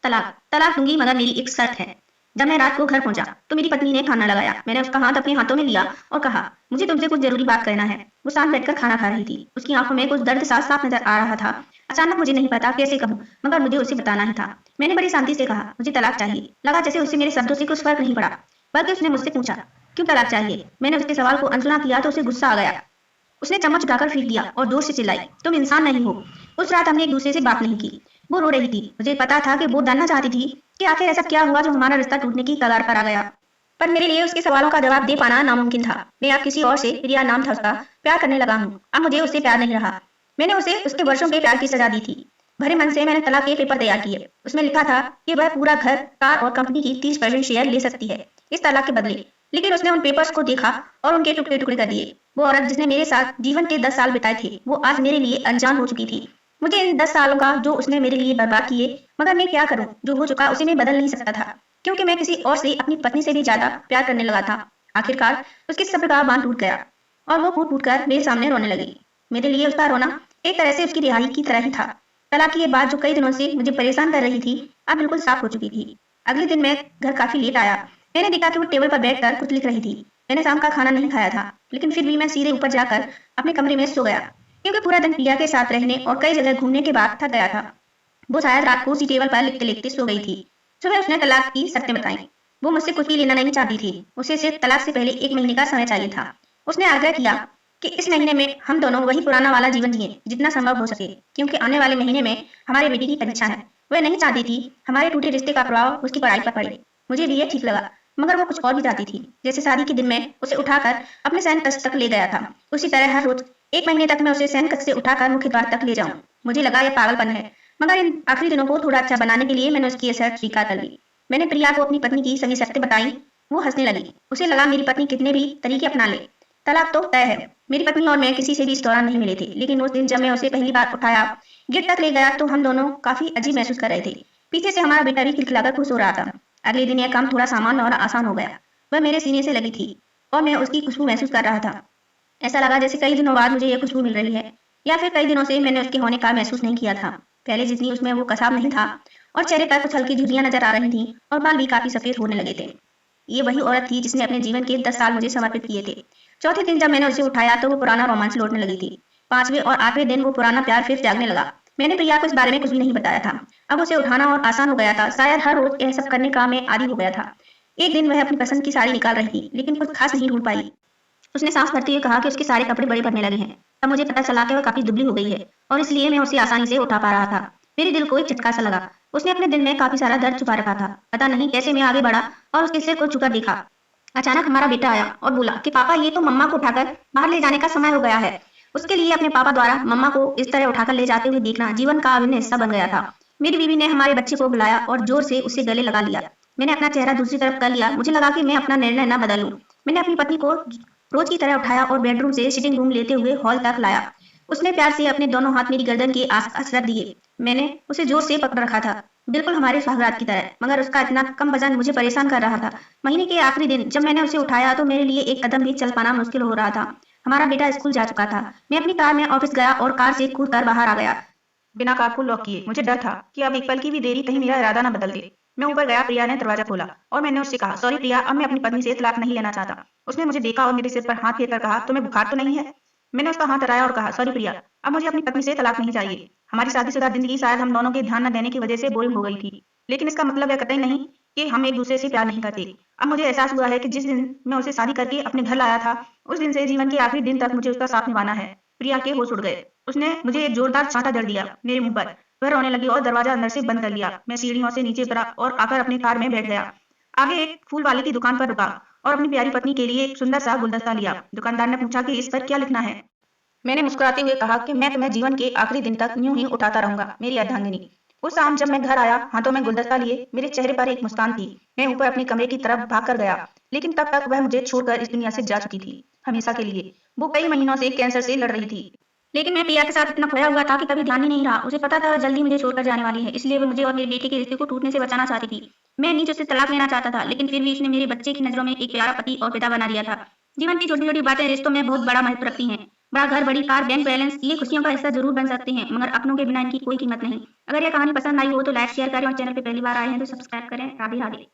तलाक तलाक दूंगी मगर मेरी एक शर्त है। जब मैं रात को घर पहुंचा तो मेरी पत्नी ने खाना लगाया। मैंने उसका हाथ अपने हाथों में लिया और कहा, मुझे तुमसे कुछ जरूरी बात करना है। वो साथ बैठकर खाना खा रही थी। उसकी आंखों में कुछ दर्द साफ साफ नजर आ रहा था। अचानक मुझे नहीं पता कैसे कहूँ, मगर मुझे उसे बताना ही था। मैंने बड़ी शांति से कहा, मुझे तलाक चाहिए। लगा जैसे उससे मेरे शब्दों से कुछ फर्क नहीं पड़ा, बल्कि उसने मुझसे पूछा, क्यों तलाक चाहिए। मैंने उसके सवाल को अनसुना किया तो उसे गुस्सा आ गया। उसने चम्मच उठाकर फेंक दिया और जोर से चिल्लाई, तुम इंसान नहीं हो। उस रात हमने एक दूसरे से बात नहीं की। वो रो रही थी। मुझे पता था कि वो जानना चाहती थी कि आखिर ऐसा क्या हुआ जो हमारा रिश्ता टूटने की कगार पर आ गया। पर मेरे लिए उसके सवालों का जवाब दे पाना नामुमकिन था। मैं अब किसी और से, प्रिया नाम था उसका, प्यार करने लगा हूँ। अब मुझे उससे प्यार नहीं रहा। मैंने उसे उसके वर्षों के प्यार की सजा दी थी। भरे मन से मैंने तलाक के पेपर तैयार किए। उसमें लिखा था कि वह पूरा घर, कार और कंपनी की 30% शेयर ले सकती है इस तलाक के बदले। लेकिन उसने उन पेपर्स को देखा और उनके टुकड़े टुकड़े कर दिए। वो औरत जिसने मेरे साथ जीवन के 10 साल बिताए थे, वो आज मेरे लिए अनजान हो चुकी थी। मुझे इन 10 सालों का जो उसने मेरे लिए बर्बाद किए, मगर मैं क्या करूं, जो हो चुका उसे मैं बदल नहीं सकता था, क्योंकि मैं किसी और से अपनी पत्नी से भी ज्यादा प्यार करने लगा था। आखिरकार उसके सब्र का बांध टूट गया और वो फूट फूट कर मेरे सामने रोने लगी। मेरे लिए उसका रोना एक तरह से उसकी रिहाई की तरह ही था। तलाक की ये बात जो कई दिनों से मुझे परेशान कर रही थी, अब बिल्कुल साफ हो चुकी थी। अगले दिन मैं घर काफी लेट आया। मैंने देखा कि वो टेबल पर बैठकर कुछ लिख रही थी। मैंने शाम का खाना नहीं खाया था, लेकिन फिर भी मैं सीधे ऊपर जाकर अपने कमरे में सो गया, क्योंकि पूरा दिन प्रिया के साथ रहने और कई जगह घूमने के बाद थक गया था। वो शायद रात को उसी टेबल पर लिखते लिखते सो गई थी। सुबह उसने तलाक की शर्तें बताई। वो मुझसे कुछ भी लेना नहीं चाहती थी। उसे सिर्फ तलाक से पहले 1 महीने का समय चाहिए था। उसने आग्रह किया कि इस महीने में हम दोनों वही पुराना वाला जीवन जिए जितना संभव हो सके, क्योंकि आने वाले महीने में हमारे बेटी की परीक्षा है। वह नहीं चाहती थी हमारे टूटे रिश्ते का प्रभाव उसकी पढ़ाई पर पड़े। मुझे भी ये ठीक लगा, मगर वो कुछ और भी चाहती थी। जैसे शादी के दिन में उसे उठाकर अपने सैन कक्ष तक ले गया था, उसी तरह हर रोज 1 महीने तक मैं उसे सैन कक्ष से उठाकर मुख्य द्वार तक ले जाऊं। मुझे लगा यह पागलपन है, मगर इन आखिरी दिनों को थोड़ा अच्छा बनाने के लिए मैंने उसकी यह शर्त स्वीकार कर ली। मैंने प्रिया को अपनी पत्नी की सभी शर्तें बताई। वो हंसने लगी। उसे लगा मेरी पत्नी कितने भी तरीके अपना ले, तलाक तो तय है। मेरी पत्नी और मैं किसी से भी इस दौरान नहीं मिले थे, लेकिन उस दिन जब मैं उसे पहली बार उठाया, गेट तक ले गया, तो हम दोनों काफी अजीब महसूस कर रहे थे। पीछे से हमारा बेटा भी खिलखिलाकर खुश हो रहा था। अगले दिन यह काम थोड़ा सामान्य और आसान हो गया। वह मेरे सीने से लगी थी और मैं उसकी खुशबू महसूस कर रहा था। ऐसा लगा जैसे कई दिनों बाद मुझे यह खुशबू मिल रही है, या फिर कई दिनों से मैंने उसके होने का महसूस नहीं किया था। पहले जितनी उसमें वो कसाव नहीं था, और चेहरे पर कुछ हल्की झुर्रियां नजर आ रही थी और बाल भी काफी सफेद होने लगे थे। ये वही औरत थी जिसने अपने जीवन के 10 साल मुझे समर्पित किए थे। चौथे दिन जब मैंने उसे उठाया तो वो पुराना रोमांस लौटने लगी थी। 5वें और 8वें दिन वो पुराना प्यार फिर जागने लगा। मैंने प्रिया को इस बारे में कुछ भी नहीं बताया था। अब उसे उठाना और आसान हो गया था। शायद हर रोज यह सब करने का मैं आदी हो गया था। एक दिन वह अपनी पसंद की साड़ी निकाल रही थी, लेकिन कुछ खास नहीं ढूंढ पाई। उसने सांस भरते हुए कहा कि उसके सारे कपड़े बड़े पड़ने लगे हैं। तब मुझे पता चला कि वह काफी दुबली हो गई है, और इसलिए मैं उसे आसानी से उठा पा रहा था। मेरे दिल को एक झटका सा लगा। उसने अपने दिल में काफी सारा दर्द छुपा रखा था। पता नहीं कैसे मैं आगे बढ़ा और उसके सिर को झुका देखा। अचानक हमारा बेटा आया और बोला कि पापा, ये तो मम्मा को उठाकर बाहर ले जाने का समय हो गया है। उसके लिए अपने पापा द्वारा मम्मा को इस तरह उठाकर ले जाते हुए देखना जीवन का अभिन्न हिस्सा बन गया था। मेरी बीवी ने हमारे बच्चे को बुलाया और जोर से उसे गले लगा लिया। मैंने अपना चेहरा दूसरी तरफ कर लिया। मुझे लगा कि मैं अपना निर्णय न बदलूं। मैंने अपनी पत्नी को रोज की तरह उठाया और बेडरूम से सिटिंग रूम लेते हुए हॉल तक लाया। उसने प्यार से अपने दोनों हाथ मेरी गर्दन के आसपास रख दिए। मैंने उसे जोर से पकड़ रखा था, बिल्कुल हमारे सुहागरात की तरह, मगर उसका इतना कम वजन मुझे परेशान कर रहा था। महीने के आखिरी दिन जब मैंने उसे उठाया तो मेरे लिए एक कदम भी चल पाना मुश्किल हो रहा था। हमारा बेटा स्कूल जा चुका था। मैं अपनी कार में ऑफिस गया और कार से कूद कर बाहर आ गया, बिना कार को लॉक किए। मुझे डर था कि अब एक पल की भी देरी कहीं मेरा इरादा न बदल दे। मैं ऊपर गया। प्रिया ने दरवाजा खोला और मैंने उससे कहा, सॉरी प्रिया, अब मैं अपनी पत्नी से तलाक नहीं लेना चाहता। उसने मुझे देखा और मेरे सिर पर हाथ फेर कर कहा, तुम्हें बुखार तो नहीं है? मैंने उसका हाथ हटाया और कहा, सॉरी प्रिया, अब मुझे अपनी पत्नी से तलाक नहीं चाहिए। हमारी शादीशुदा जिंदगी शायद हम दोनों के ध्यान न देने की वजह से बोरिंग हो गई थी, लेकिन इसका मतलब यह कतई नहीं कि हम एक दूसरे से प्यार नहीं करते। अब मुझे एहसास हुआ है कि जिस दिन मैं उसे शादी करके अपने घर लाया था, उस दिन से जीवन के आखिरी दिन तक मुझे उसका साथ निभाना है। प्रिया के होश उड़ गए। उसने मुझे एक जोरदार चांटा जड़ दिया मेरे मुंह पर। वह रोने लगी और दरवाजा अंदर से बंद कर लिया। मैं सीढ़ियों से नीचे उतरा और आकर अपनी कार में बैठ गया। आगे एक फूल वाले की दुकान पर रुका और अपनी प्यारी पत्नी के लिए एक सुंदर सा गुलदस्ता लिया। दुकानदार ने पूछा कि इस पर क्या लिखना है। मैंने मुस्कुराते हुए कहा कि मैं तुम्हें जीवन के आखिरी दिन तक यूं ही उठाता रहूंगा, मेरी अर्धांगिनी। उस शाम जब मैं घर आया, हाथों में गुलदस्ता लिए, मेरे चेहरे पर एक मुस्कान थी। मैं ऊपर अपने कमरे की तरफ भाग कर गया, लेकिन तब तक वह मुझे छोड़कर इस दुनिया से जा चुकी थी, हमेशा के लिए। वो कई महीनों से कैंसर से लड़ रही थी, लेकिन मैं प्रिया के साथ इतना खोया हुआ था कि कभी ध्यान ही नहीं रहा। उसे पता था वह जल्दी मुझे छोड़कर जाने वाली है, इसलिए वो मुझे और मेरे बेटे के रिश्ते को टूटने से बचाना चाहती थी। मैं नीचे उससे तलाक लेना चाहता था, लेकिन फिर भी उसने मेरे बच्चे की नजरों में एक प्यारा पति और पिता बना दिया था। जीवन की छोटी छोटी बातें रिश्तों में बहुत बड़ा महत्व रखती हैं। बड़ा घर, बड़ी कार, बैंक बैलेंस ये खुशियों का हिस्सा जरूर बन सकते हैं, मगर अपनों के बिना इनकी कोई कीमत नहीं। अगर ये कहानी पसंद आई हो तो लाइक शेयर करें और चैनल पे पहली बार आए हैं तो सब्सक्राइब करें। राधे राधे।